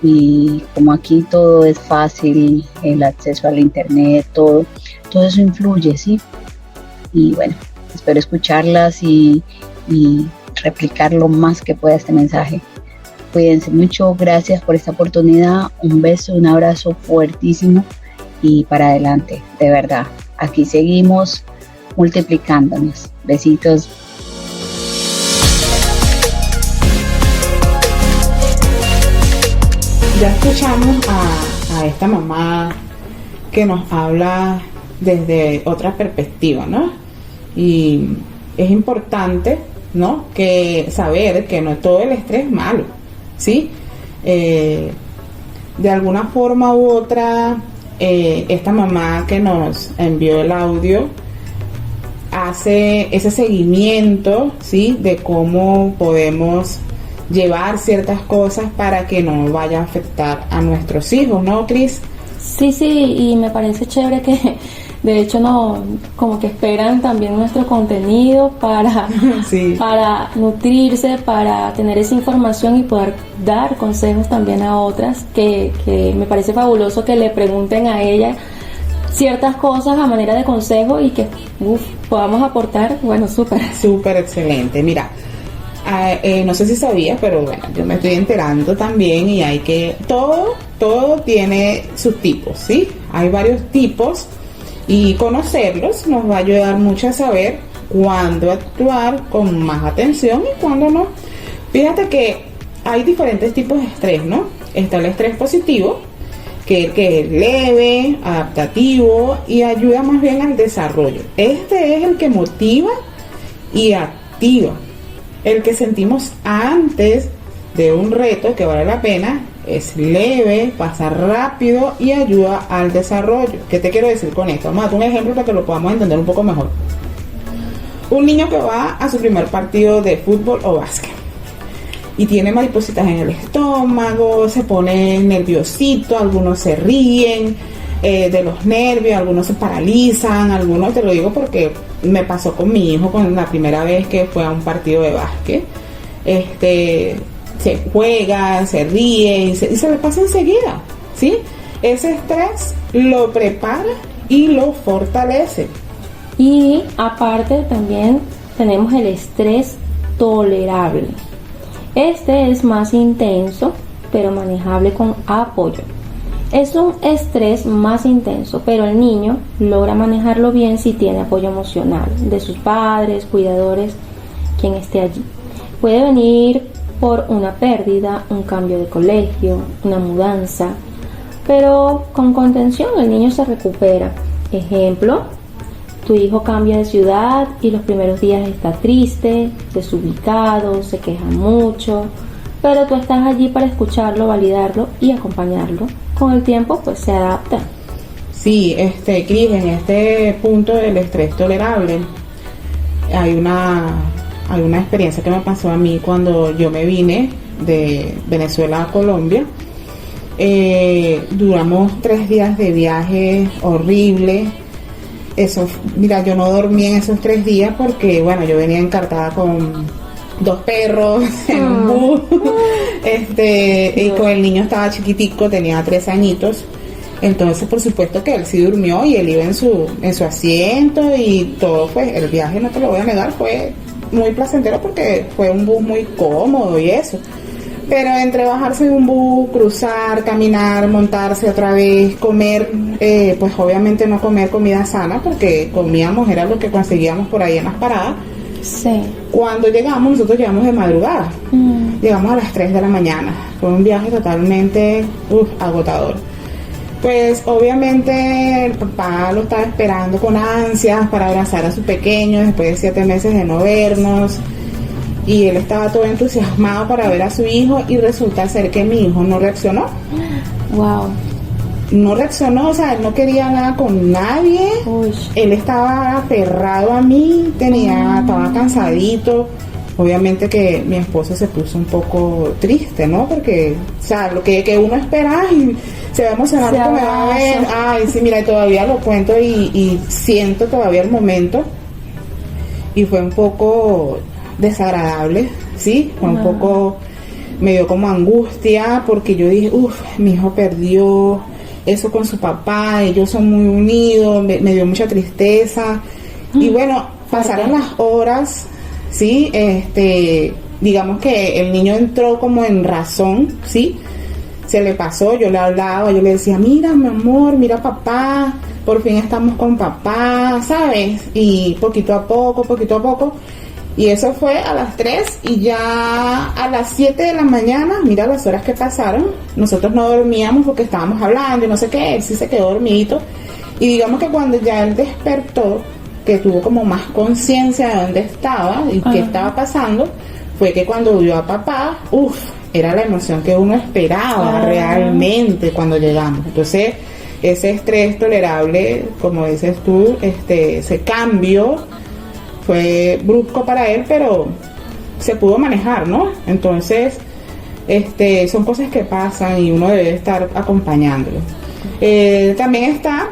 Y como aquí todo es fácil, el acceso al internet, todo eso influye, ¿sí? Y bueno, espero escucharlas y replicar lo más que pueda este mensaje. Cuídense mucho, gracias por esta oportunidad, un beso, un abrazo fuertísimo y para adelante, de verdad. Aquí seguimos multiplicándonos. Besitos. Ya escuchamos a esta mamá que nos habla desde otra perspectiva, ¿no? Y es importante, ¿no?, que saber que no todo el estrés es malo, ¿sí? De alguna forma u otra, esta mamá que nos envió el audio hace ese seguimiento, ¿sí?, de cómo podemos llevar ciertas cosas para que no vaya a afectar a nuestros hijos, ¿no, Cris? Sí, y me parece chévere que de hecho no, como que esperan también nuestro contenido para, sí, para nutrirse, para tener esa información y poder dar consejos también a otras, que me parece fabuloso que le pregunten a ella ciertas cosas a manera de consejo y que podamos aportar. Bueno, súper excelente. Mira, no sé si sabías, pero bueno, yo me estoy enterando también, y hay que todo tiene sus tipos, ¿sí? Hay varios tipos, y conocerlos nos va a ayudar mucho a saber cuándo actuar con más atención y cuándo no. Fíjate que hay diferentes tipos de estrés, ¿no? Está el estrés positivo, que es leve, adaptativo y ayuda más bien al desarrollo. Este es el que motiva y activa. El que sentimos antes de un reto que vale la pena es leve, pasa rápido y ayuda al desarrollo. ¿Qué te quiero decir con esto? Vamos a dar un ejemplo para que lo podamos entender un poco mejor. Un niño que va a su primer partido de fútbol o básquet y tiene maripositas en el estómago, se pone nerviosito, algunos se ríen de los nervios, algunos se paralizan, algunos, te lo digo porque me pasó con mi hijo con la primera vez que fue a un partido de básquet. Se juega, se ríe y se le pasa enseguida, ¿sí? Ese estrés lo prepara y lo fortalece. Y aparte también tenemos el estrés tolerable. Este es más intenso, pero manejable con apoyo. Es un estrés más intenso, pero el niño logra manejarlo bien si tiene apoyo emocional de sus padres, cuidadores, quien esté allí. Puede venir por una pérdida, un cambio de colegio, una mudanza, pero con contención el niño se recupera. Ejemplo, tu hijo cambia de ciudad y los primeros días está triste, desubicado, se queja mucho, pero tú estás allí para escucharlo, validarlo y acompañarlo. Con el tiempo pues se adapta. Sí, Cris, en este punto del estrés tolerable hay una experiencia que me pasó a mí cuando yo me vine de Venezuela a Colombia. Duramos 3 días de viaje horrible. Mira, yo no dormí en esos 3 días porque, bueno, yo venía encartada con 2 perros en un bus, y con el niño estaba chiquitico, tenía 3 añitos. Entonces, por supuesto que él sí durmió y él iba en su asiento y todo. Pues el viaje, no te lo voy a negar, fue muy placentero porque fue un bus muy cómodo y eso. Pero entre bajarse de un bus, cruzar, caminar, montarse otra vez, comer, pues obviamente no comer comida sana porque comíamos, era lo que conseguíamos por ahí en las paradas. Sí. Cuando nosotros llegamos de madrugada, llegamos a las 3 de la mañana. Fue un viaje totalmente agotador. Pues obviamente el papá lo estaba esperando con ansias para abrazar a su pequeño después de 7 meses de no vernos. Y él estaba todo entusiasmado para ver a su hijo y resulta ser que mi hijo no reaccionó. Wow. No reaccionó, o sea, él no quería nada con nadie. Uy. Él estaba aferrado a mí, estaba cansadito. Obviamente que mi esposo se puso un poco triste, ¿no? Porque, o sea, lo que uno espera, ay, se va a emocionar porque me va a ver. Ay, sí, mira, y todavía lo cuento y siento todavía el momento. Y fue un poco desagradable, ¿sí? Fue un poco, me dio como angustia porque yo dije, mi hijo perdió eso con su papá, ellos son muy unidos, me dio mucha tristeza. Y bueno, pasaron las horas, ¿sí? Digamos que el niño entró como en razón, ¿sí? Se le pasó, yo le hablaba, yo le decía, mira mi amor, mira papá, por fin estamos con papá, ¿sabes? Y poquito a poco. Y eso fue a las 3 y ya a las 7 de la mañana, mira las horas que pasaron. Nosotros no dormíamos porque estábamos hablando y no sé qué, él sí se quedó dormidito. Y digamos que cuando ya él despertó, que tuvo como más conciencia de dónde estaba y qué estaba pasando, fue que cuando vio a papá, era la emoción que uno esperaba realmente cuando llegamos. Entonces, ese estrés tolerable, como dices tú, ese cambio fue brusco para él, pero se pudo manejar, ¿no? Entonces, son cosas que pasan y uno debe estar acompañándolo. También está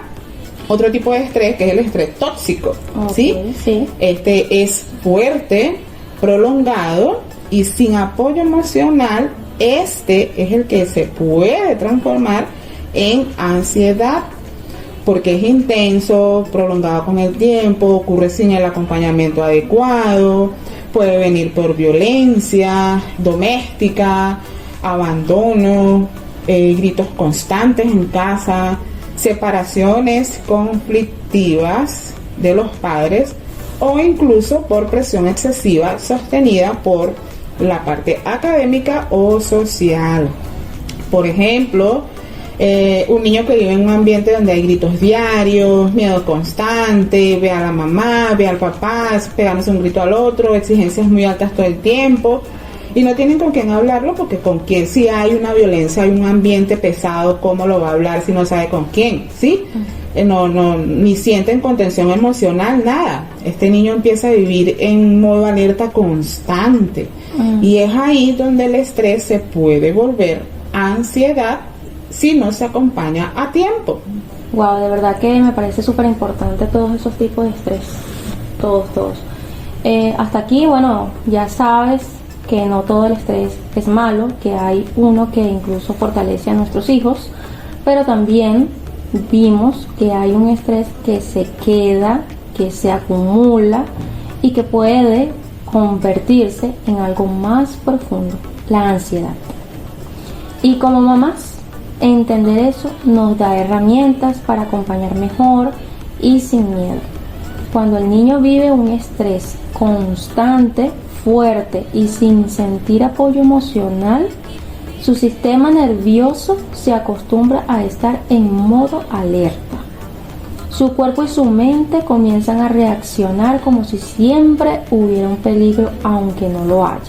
otro tipo de estrés, que es el estrés tóxico, ¿sí? Sí. Es fuerte, prolongado y sin apoyo emocional. Es el que se puede transformar en ansiedad, porque es intenso, prolongado con el tiempo, ocurre sin el acompañamiento adecuado, puede venir por violencia doméstica, abandono, gritos constantes en casa, separaciones conflictivas de los padres o incluso por presión excesiva sostenida por la parte académica o social. Por ejemplo, un niño que vive en un ambiente donde hay gritos diarios, miedo constante, ve a la mamá, ve al papá pegándose un grito al otro, exigencias muy altas todo el tiempo y no tienen con quién hablarlo, porque con quién, si hay una violencia, hay un ambiente pesado, ¿cómo lo va a hablar si no sabe con quién? ¿Sí? Ni sienten contención emocional, nada. Este niño empieza a vivir en modo alerta constante y es ahí donde el estrés se puede volver ansiedad si no se acompaña a tiempo. Wow, de verdad que me parece súper importante todos esos tipos de estrés, todos. Hasta aquí, bueno, ya sabes que no todo el estrés es malo, que hay uno que incluso fortalece a nuestros hijos, pero también vimos que hay un estrés que se queda, que se acumula y que puede convertirse en algo más profundo, la ansiedad. Y como mamás, entender eso nos da herramientas para acompañar mejor y sin miedo. Cuando el niño vive un estrés constante, fuerte y sin sentir apoyo emocional, su sistema nervioso se acostumbra a estar en modo alerta. Su cuerpo y su mente comienzan a reaccionar como si siempre hubiera un peligro, aunque no lo haya.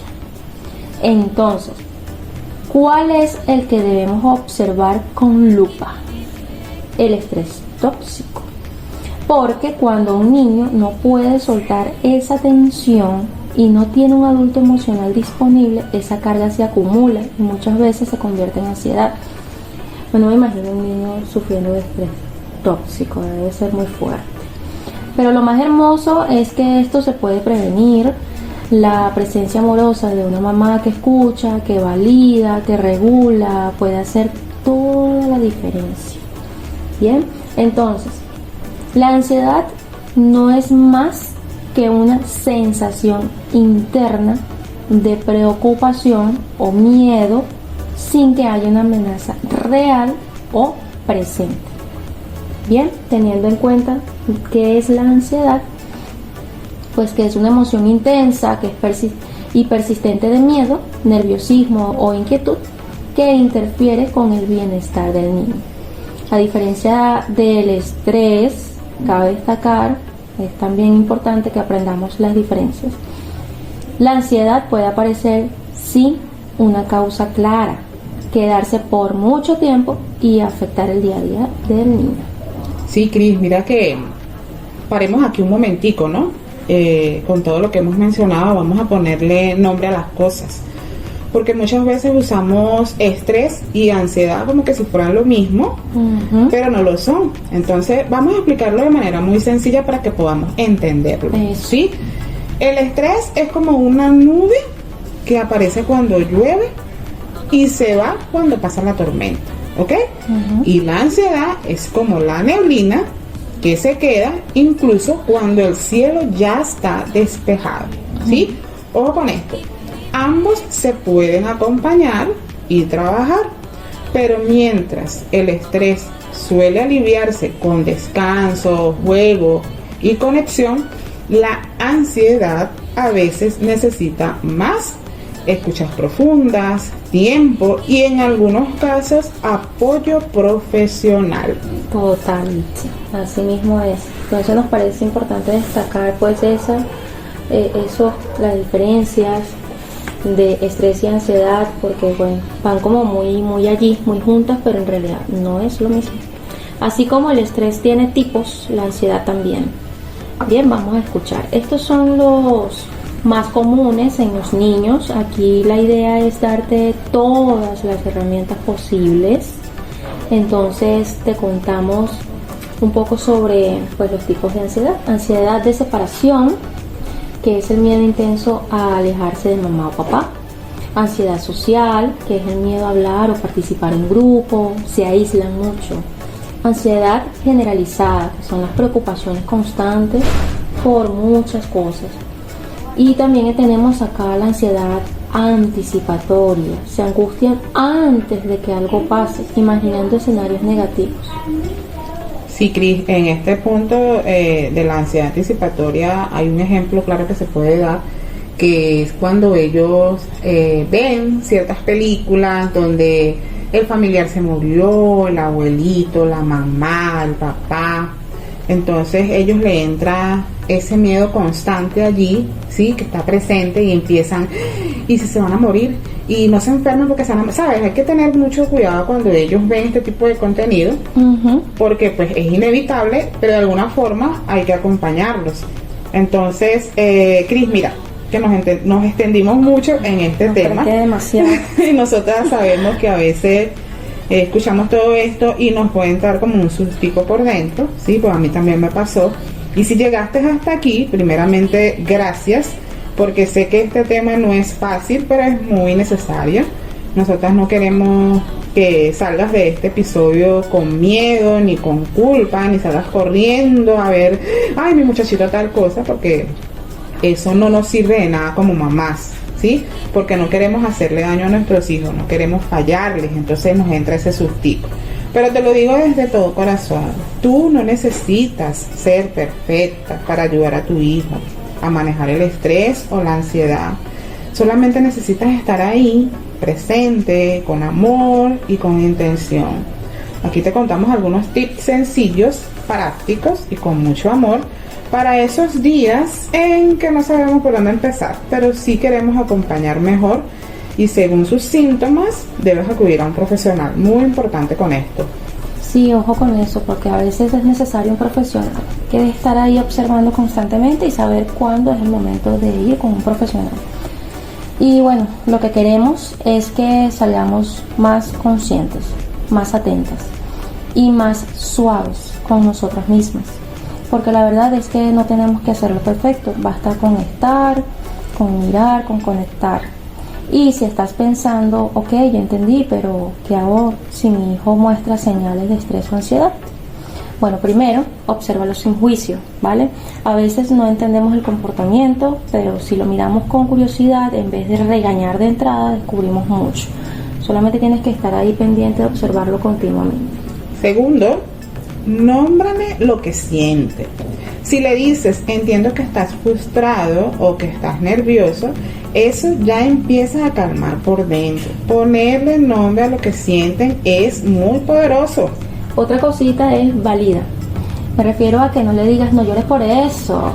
Entonces, ¿cuál es el que debemos observar con lupa? El estrés tóxico. Porque cuando un niño no puede soltar esa tensión y no tiene un adulto emocional disponible, esa carga se acumula y muchas veces se convierte en ansiedad. Bueno, me imagino un niño sufriendo de estrés tóxico, debe ser muy fuerte. Pero lo más hermoso es que esto se puede prevenir. La presencia amorosa de una mamá que escucha, que valida, que regula, puede hacer toda la diferencia. Bien, entonces, la ansiedad no es más que una sensación interna de preocupación o miedo sin que haya una amenaza real o presente. Bien, teniendo en cuenta qué es la ansiedad, pues que es una emoción intensa, que es persistente de miedo, nerviosismo o inquietud que interfiere con el bienestar del niño. A diferencia del estrés, cabe destacar, es también importante que aprendamos las diferencias. La ansiedad puede aparecer sin una causa clara, quedarse por mucho tiempo y afectar el día a día del niño. Sí, Cris, mira que paremos aquí un momentico, ¿no? Con todo lo que hemos mencionado, vamos a ponerle nombre a las cosas, porque muchas veces usamos estrés y ansiedad como que si fueran lo mismo, pero no lo son. Entonces vamos a explicarlo de manera muy sencilla para que podamos entenderlo. ¿Sí? El estrés es como una nube que aparece cuando llueve y se va cuando pasa la tormenta, ¿ok? Y la ansiedad es como la neblina que se queda incluso cuando el cielo ya está despejado, ¿sí? Ojo con esto, ambos se pueden acompañar y trabajar, pero mientras el estrés suele aliviarse con descanso, juego y conexión, la ansiedad a veces necesita más escuchas profundas, tiempo y en algunos casos apoyo profesional. Totalmente, así mismo es. Entonces nos parece importante destacar pues las diferencias de estrés y ansiedad, porque bueno, van como muy allí, muy juntas, pero en realidad no es lo mismo. Así como el estrés tiene tipos, la ansiedad también. Bien, vamos a escuchar. Estos son los más comunes en los niños. Aquí la idea es darte todas las herramientas posibles. Entonces te contamos un poco sobre pues, los tipos de ansiedad. Ansiedad de separación, que es el miedo intenso a alejarse de mamá o papá. Ansiedad social, que es el miedo a hablar o participar en grupo, se aíslan mucho. Ansiedad generalizada, que son las preocupaciones constantes por muchas cosas. Y también tenemos acá la ansiedad anticipatoria, se angustian antes de que algo pase, imaginando escenarios negativos. Sí, Cris, en este punto de la ansiedad anticipatoria hay un ejemplo claro que se puede dar, que es cuando ellos ven ciertas películas donde el familiar se murió, el abuelito, la mamá, el papá. Entonces ellos le entra ese miedo constante allí, sí, que está presente, y empiezan, y si se van a morir, y no se enferman porque se van a morir, ¿sabes? Hay que tener mucho cuidado cuando ellos ven este tipo de contenido, porque pues es inevitable, pero de alguna forma hay que acompañarlos. Entonces, Cris, mira, que nos extendimos mucho en este tema. Demasiado. Y nosotras sabemos que a veces escuchamos todo esto y nos puede entrar como un sustico por dentro, sí, pues a mí también me pasó. Y si llegaste hasta aquí, primeramente gracias, porque sé que este tema no es fácil, pero es muy necesario. Nosotras no queremos que salgas de este episodio con miedo, ni con culpa, ni salgas corriendo a ver, ay, mi muchachito tal cosa, porque eso no nos sirve de nada como mamás, ¿sí? Porque no queremos hacerle daño a nuestros hijos, no queremos fallarles, entonces nos entra ese sustico. Pero te lo digo desde todo corazón, tú no necesitas ser perfecta para ayudar a tu hijo a manejar el estrés o la ansiedad. Solamente necesitas estar ahí, presente, con amor y con intención. Aquí te contamos algunos tips sencillos, prácticos y con mucho amor para esos días en que no sabemos por dónde empezar, pero sí queremos acompañar mejor, y según sus síntomas debes acudir a un profesional. Muy importante con esto. Sí, ojo con eso, porque a veces es necesario un profesional que debe estar ahí observando constantemente y saber cuándo es el momento de ir con un profesional. Y bueno, lo que queremos es que salgamos más conscientes, más atentas y más suaves con nosotras mismas, porque la verdad es que no tenemos que hacerlo perfecto, basta con estar, con mirar, con conectar. Y si estás pensando, ok, yo entendí, pero ¿qué hago si mi hijo muestra señales de estrés o ansiedad? Bueno, primero, obsérvalo sin juicio, ¿vale? A veces no entendemos el comportamiento, pero si lo miramos con curiosidad, en vez de regañar de entrada, descubrimos mucho. Solamente tienes que estar ahí pendiente de observarlo continuamente. Segundo, nómbrame lo que siente. Si le dices, entiendo que estás frustrado o que estás nervioso, eso ya empieza a calmar por dentro. Ponerle nombre a lo que sienten es muy poderoso. Otra cosita es válida. Me refiero a que no le digas, no llores por eso.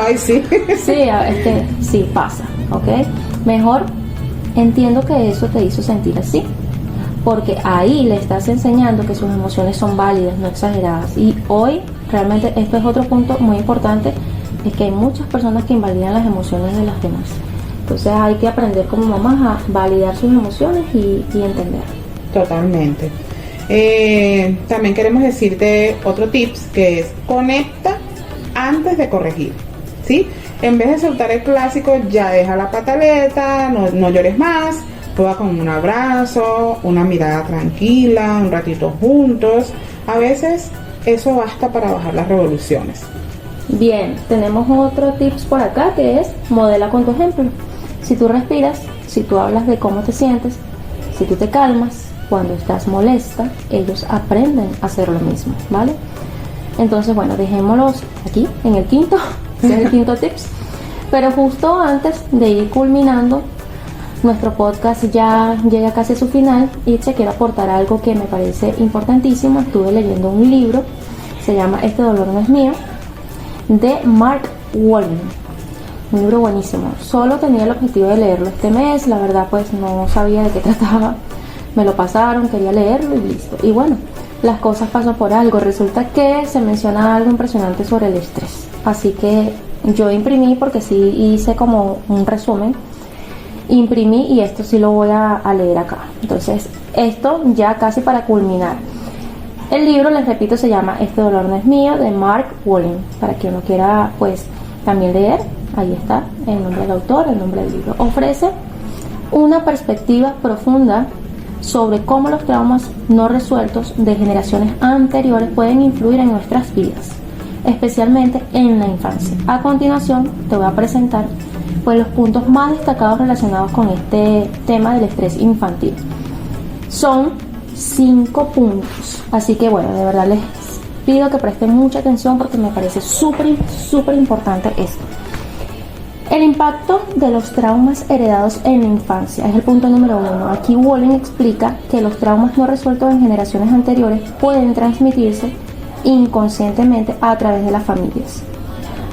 Ay, sí. Sí, es que sí, pasa, ¿ok? Mejor, entiendo que eso te hizo sentir así, porque ahí le estás enseñando que sus emociones son válidas, no exageradas. Y hoy, realmente, esto es otro punto muy importante, es que hay muchas personas que invalidan las emociones de las demás. Entonces hay que aprender como mamás a validar sus emociones y entender. Totalmente. También queremos decirte otro tips, que es conecta antes de corregir, ¿sí? En vez de soltar el clásico, ya deja la pataleta, no llores más, prueba con un abrazo, una mirada tranquila, un ratito juntos. A veces eso basta para bajar las revoluciones. Bien, tenemos otro tips por acá, que es modela con tu ejemplo. Si tú respiras, si tú hablas de cómo te sientes, si tú te calmas, cuando estás molesta, ellos aprenden a hacer lo mismo, ¿vale? Entonces, bueno, dejémoslos aquí en el quinto, ese es el quinto tips. Pero justo antes de ir culminando, nuestro podcast ya llega casi a su final y te quiero aportar algo que me parece importantísimo. Estuve leyendo un libro, se llama Este dolor no es mío, de Mark Wolin. Un libro buenísimo. Solo tenía el objetivo de leerlo este mes, la verdad pues no sabía de qué trataba. Me lo pasaron, quería leerlo y listo. Y bueno, las cosas pasan por algo. Resulta que se menciona algo impresionante sobre el estrés. Así que yo imprimí, porque sí hice como un resumen. Imprimí y esto sí lo voy a leer acá. Entonces, esto ya casi para culminar. El libro, les repito, se llama Este dolor no es mío, de Mark Wolin. Para quien lo quiera, pues, también leer, ahí está el nombre del autor, el nombre del libro. Ofrece una perspectiva profunda sobre cómo los traumas no resueltos de generaciones anteriores pueden influir en nuestras vidas, especialmente en la infancia. A continuación te voy a presentar pues los puntos más destacados relacionados con este tema del estrés infantil. Son 5 puntos, así que bueno, de verdad les pido que presten mucha atención porque me parece súper importante esto. El impacto de los traumas heredados en la infancia es el punto número 1. Aquí Wolin explica que los traumas no resueltos en generaciones anteriores pueden transmitirse inconscientemente a través de las familias,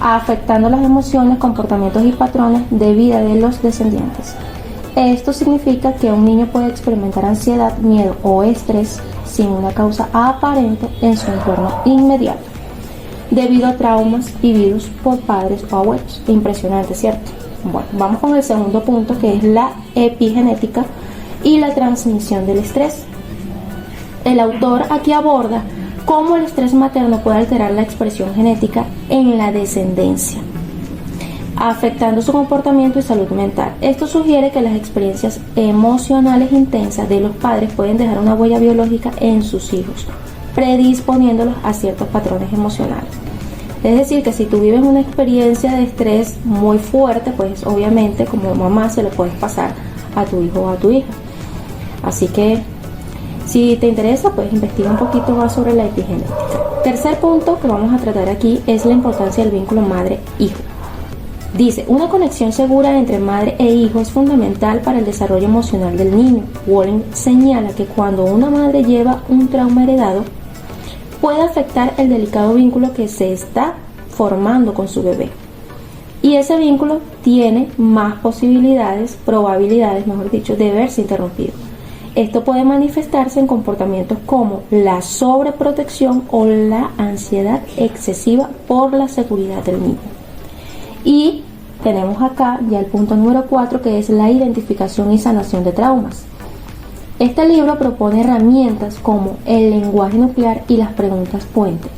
afectando las emociones, comportamientos y patrones de vida de los descendientes. Esto significa que un niño puede experimentar ansiedad, miedo o estrés sin una causa aparente en su entorno inmediato, debido a traumas vividos por padres o abuelos. Impresionante, ¿cierto? Bueno, vamos con el segundo punto, que es la epigenética y la transmisión del estrés. El autor aquí aborda cómo el estrés materno puede alterar la expresión genética en la descendencia, afectando su comportamiento y salud mental. Esto sugiere que las experiencias emocionales intensas de los padres pueden dejar una huella biológica en sus hijos, predisponiéndolos a ciertos patrones emocionales. Es decir, que si tú vives una experiencia de estrés muy fuerte, pues obviamente como mamá se lo puedes pasar a tu hijo o a tu hija. Así que si te interesa, pues investiga un poquito más sobre la epigenética. Tercer punto que vamos a tratar aquí es la importancia del vínculo madre-hijo. Dice, una conexión segura entre madre e hijo es fundamental para el desarrollo emocional del niño. Wolin señala que cuando una madre lleva un trauma heredado, puede afectar el delicado vínculo que se está formando con su bebé. Y ese vínculo tiene más probabilidades, mejor dicho, de verse interrumpido. Esto puede manifestarse en comportamientos como la sobreprotección o la ansiedad excesiva por la seguridad del niño. Y tenemos acá ya el punto número 4, que es la identificación y sanación de traumas. Este libro propone herramientas como el lenguaje nuclear y las preguntas puente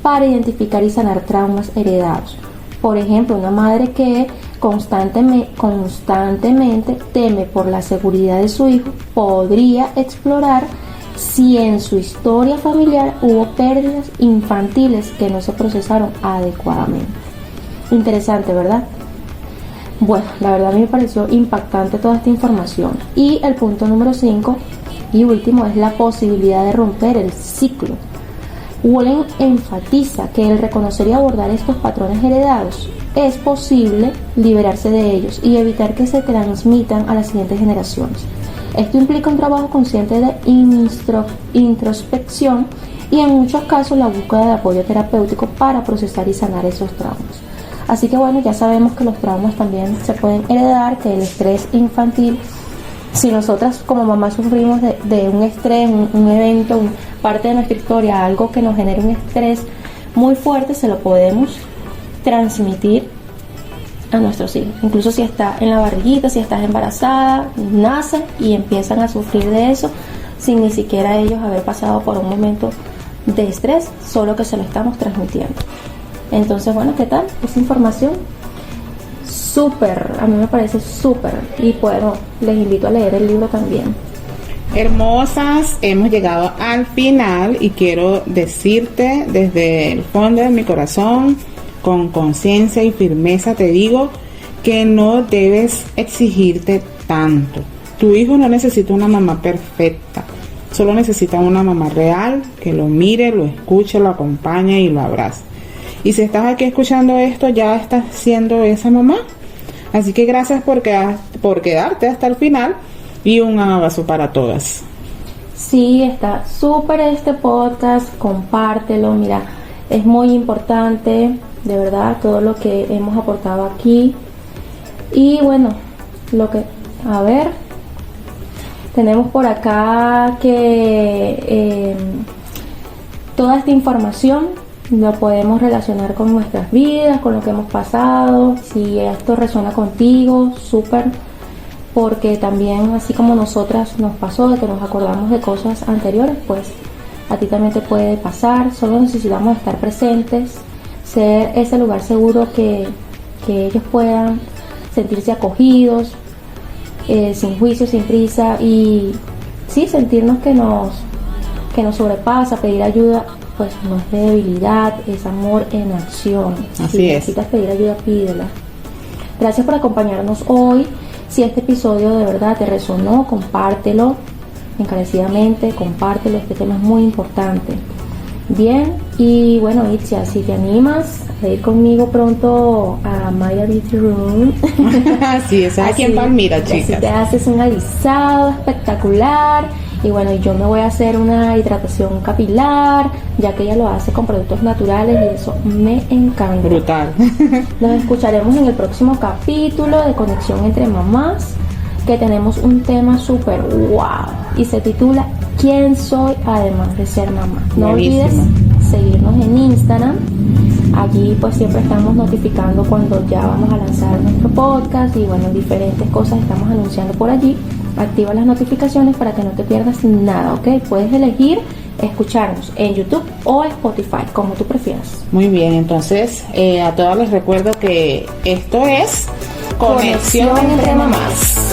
para identificar y sanar traumas heredados. Por ejemplo, una madre que constantemente teme por la seguridad de su hijo podría explorar si en su historia familiar hubo pérdidas infantiles que no se procesaron adecuadamente. Interesante, ¿verdad? Bueno, la verdad a mí me pareció impactante toda esta información. Y el punto número 5 y último es la posibilidad de romper el ciclo. Wolin enfatiza que el reconocer y abordar estos patrones heredados es posible liberarse de ellos y evitar que se transmitan a las siguientes generaciones. Esto implica un trabajo consciente de introspección y en muchos casos la búsqueda de apoyo terapéutico para procesar y sanar esos traumas. Así que bueno, ya sabemos que los traumas también se pueden heredar, que el estrés infantil, si nosotras como mamás sufrimos de un estrés, un evento, parte de nuestra historia, algo que nos genere un estrés muy fuerte, se lo podemos transmitir a nuestros hijos. Incluso si está en la barriguita, si estás embarazada, nacen y empiezan a sufrir de eso sin ni siquiera ellos haber pasado por un momento de estrés, solo que se lo estamos transmitiendo. Entonces, bueno, ¿qué tal? Esa información súper, a mí me parece súper, y bueno, les invito a leer el libro también. Hermosas, hemos llegado al final y quiero decirte desde el fondo de mi corazón, con conciencia y firmeza te digo que no debes exigirte tanto. Tu hijo no necesita una mamá perfecta. Solo necesita una mamá real que lo mire, lo escuche, lo acompañe y lo abrace. Y si estás aquí escuchando esto, ya estás siendo esa mamá. Así que gracias por quedarte hasta el final y un abrazo para todas. Sí, está súper este podcast, compártelo, mira, es muy importante, de verdad, todo lo que hemos aportado aquí. Y bueno, tenemos por acá que toda esta información lo podemos relacionar con nuestras vidas, con lo que hemos pasado. Si esto resuena contigo, súper, porque también así como nosotras nos pasó de que nos acordamos de cosas anteriores, pues a ti también te puede pasar. Solo necesitamos estar presentes, ser ese lugar seguro que ellos puedan sentirse acogidos, sin juicio, sin prisa, y sí, sentirnos que nos sobrepasa. Pedir ayuda pues no es debilidad, es amor en acción. Así si es. necesitas pedir ayuda, pídela. Gracias por acompañarnos hoy. Si este episodio de verdad te resonó, compártelo encarecidamente, compártelo. Este tema es muy importante. Bien, y bueno, Itzia, si te animas a ir conmigo pronto a Maya Beauty Room. Así es, aquí en Palmira, chicas. Así te haces un alisado espectacular. Y bueno, yo me voy a hacer una hidratación capilar, ya que ella lo hace con productos naturales y eso me encanta. Brutal. Nos escucharemos en el próximo capítulo de Conexión entre Mamás, que tenemos un tema súper wow y se titula ¿Quién soy además de ser mamá? No Buenísimo. olvides seguirnos en Instagram. Allí pues siempre estamos notificando cuando ya vamos a lanzar nuestro podcast y bueno, diferentes cosas estamos anunciando por allí. Activa las notificaciones para que no te pierdas nada, ¿ok? Puedes elegir escucharnos en YouTube o Spotify, como tú prefieras. Muy bien, entonces a todas les recuerdo que esto es Conexión entre Mamás.